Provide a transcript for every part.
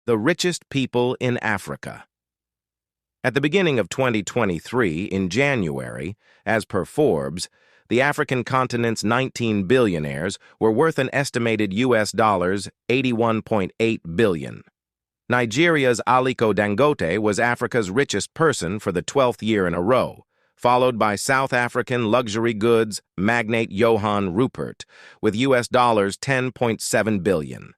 The richest people in Africa. At the beginning of 2023, in January, as per Forbes, the African continent's 19 billionaires were worth an estimated US dollars 81.8 billion. Nigeria's Aliko Dangote was Africa's richest person for the 12th year in a row, followed by South African luxury goods magnate Johann Rupert with US dollars 10.7 billion.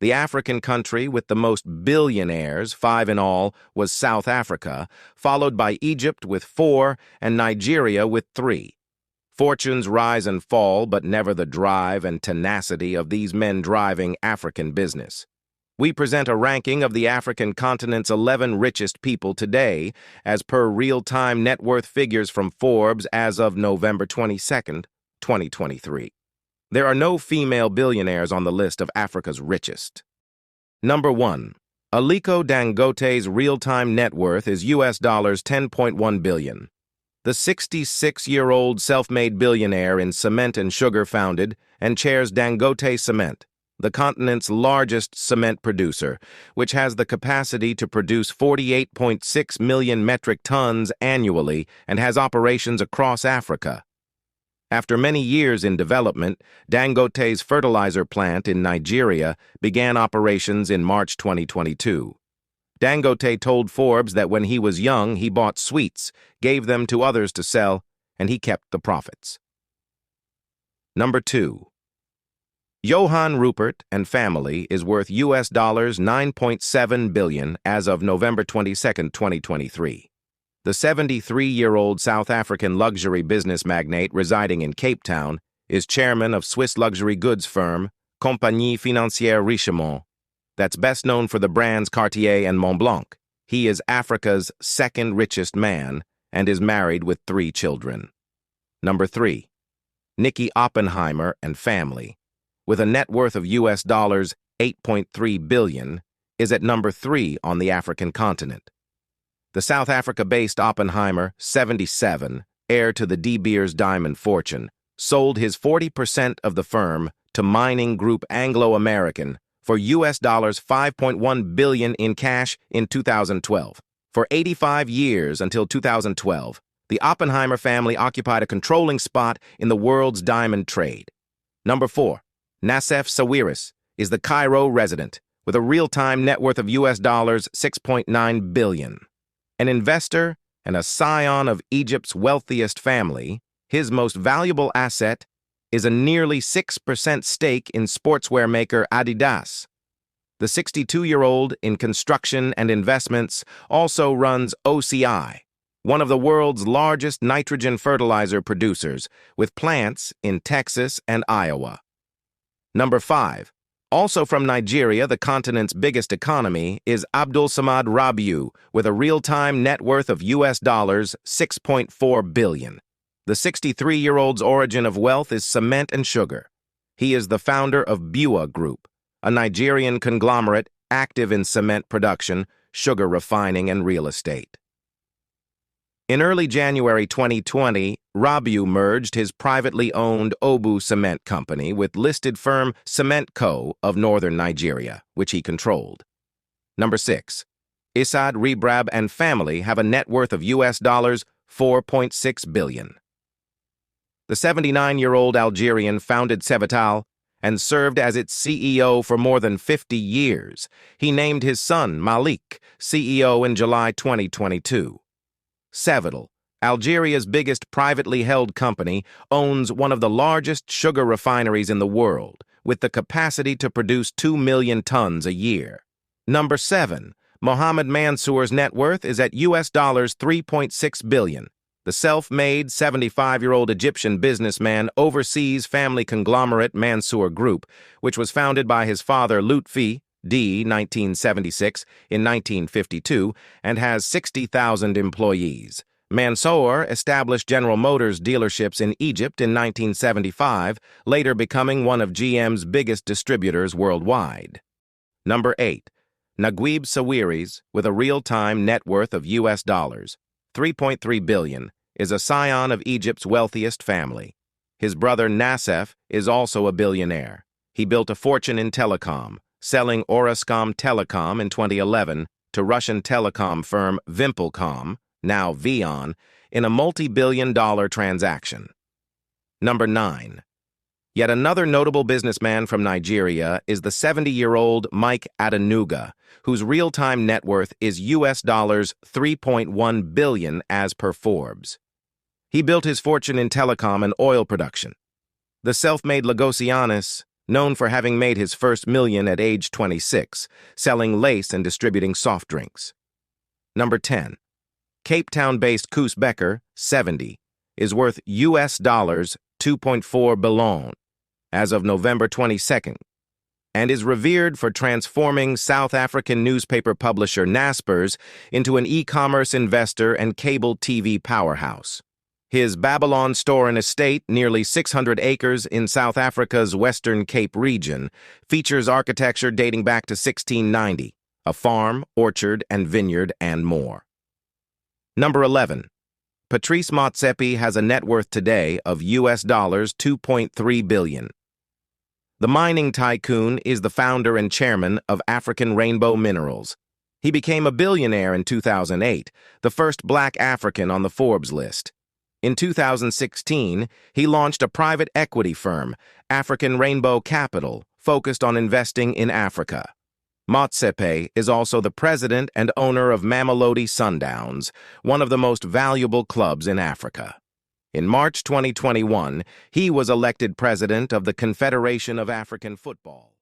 The African country with the most billionaires, 5 in all, was South Africa, followed by Egypt with 4 and Nigeria with 3. Fortunes rise and fall, but never the drive and tenacity of these men driving African business. We present a ranking of the African continent's 11 richest people today, as per real-time net worth figures from Forbes as of November 22, 2023. There are no female billionaires on the list of Africa's richest. Number 1. Aliko Dangote's real-time net worth is US dollars 10.1 billion. The 66-year-old self-made billionaire in cement and sugar founded and chairs Dangote Cement, the continent's largest cement producer, which has the capacity to produce 48.6 million metric tons annually and has operations across Africa. After many years in development, Dangote's fertilizer plant in Nigeria began operations in March 2022. Dangote told Forbes that when he was young, he bought sweets, gave them to others to sell, and he kept the profits. Number 2. Johann Rupert and family is worth US dollars 9.7 billion as of November 22, 2023. The 73-year-old South African luxury business magnate residing in Cape Town is chairman of Swiss luxury goods firm Compagnie Financière Richemont, that's best known for the brands Cartier and Montblanc. He is Africa's second richest man and is married with 3 children. Number 3. Nicky Oppenheimer and family, with a net worth of US dollars 8.3 billion, is at number 3 on the African continent. The South Africa-based Oppenheimer, 77, heir to the De Beers diamond fortune, sold his 40% of the firm to mining group Anglo-American for US dollars 5.1 billion in cash in 2012. For 85 years until 2012, the Oppenheimer family occupied a controlling spot in the world's diamond trade. Number 4. Nassef Sawiris is the Cairo resident with a real-time net worth of US dollars 6.9 billion. An investor and a scion of Egypt's wealthiest family, his most valuable asset is a nearly 6% stake in sportswear maker Adidas. The 62-year-old in construction and investments also runs OCI, one of the world's largest nitrogen fertilizer producers, with plants in Texas and Iowa. Number 5. Also from Nigeria, the continent's biggest economy, is Abdulsamad Rabiu, with a real-time net worth of US dollars 6.4 billion. The 63-year-old's origin of wealth is cement and sugar. He is the founder of Bua Group, a Nigerian conglomerate active in cement production, sugar refining, and real estate. In early January 2020, Rabiu merged his privately owned Obu Cement Company with listed firm Cement Co. of northern Nigeria, which he controlled. Number 6. Issad Rebrab and family have a net worth of US dollars 4.6 billion. The 79-year-old Algerian founded Cevital and served as its CEO for more than 50 years. He named his son Malik CEO in July 2022. Cevital, Algeria's biggest privately held company, owns one of the largest sugar refineries in the world, with the capacity to produce 2 million tons a year. Number 7. Mohamed Mansour's net worth is at US dollars 3.6 billion. The self-made 75-year-old Egyptian businessman oversees family conglomerate Mansour Group, which was founded by his father Lutfi D. 1976 in 1952 and has 60,000 employees. Mansour established General Motors dealerships in Egypt in 1975, later becoming one of GM's biggest distributors worldwide. Number 8. Naguib Sawiris, with a real-time net worth of US dollars 3.3 billion, is a scion of Egypt's wealthiest family. His brother Nassef is also a billionaire. He built a fortune in telecom, selling Orascom Telecom in 2011 to Russian telecom firm VimpelCom, now VEON, in a multi-billion-dollar transaction. Number 9. Yet another notable businessman from Nigeria is the 70-year-old Mike Adenuga, whose real-time net worth is US dollars 3.1 billion as per Forbes. He built his fortune in telecom and oil production. The self-made Lagosianus, known for having made his first million at age 26, selling lace and distributing soft drinks. Number 10. Cape Town-based Koos Becker, 70, is worth US dollars 2.4 billion as of November 22nd, and is revered for transforming South African newspaper publisher Naspers into an e-commerce investor and cable TV powerhouse. His Babylon store and estate, nearly 600 acres in South Africa's Western Cape region, features architecture dating back to 1690, a farm, orchard, and vineyard, and more. Number 11. Patrice Motsepe has a net worth today of US dollars 2.3 billion. The mining tycoon is the founder and chairman of African Rainbow Minerals. He became a billionaire in 2008, the first black African on the Forbes list. In 2016, he launched a private equity firm, African Rainbow Capital, focused on investing in Africa. Motsepe is also the president and owner of Mamelodi Sundowns, one of the most valuable clubs in Africa. In March 2021, he was elected president of the Confederation of African Football.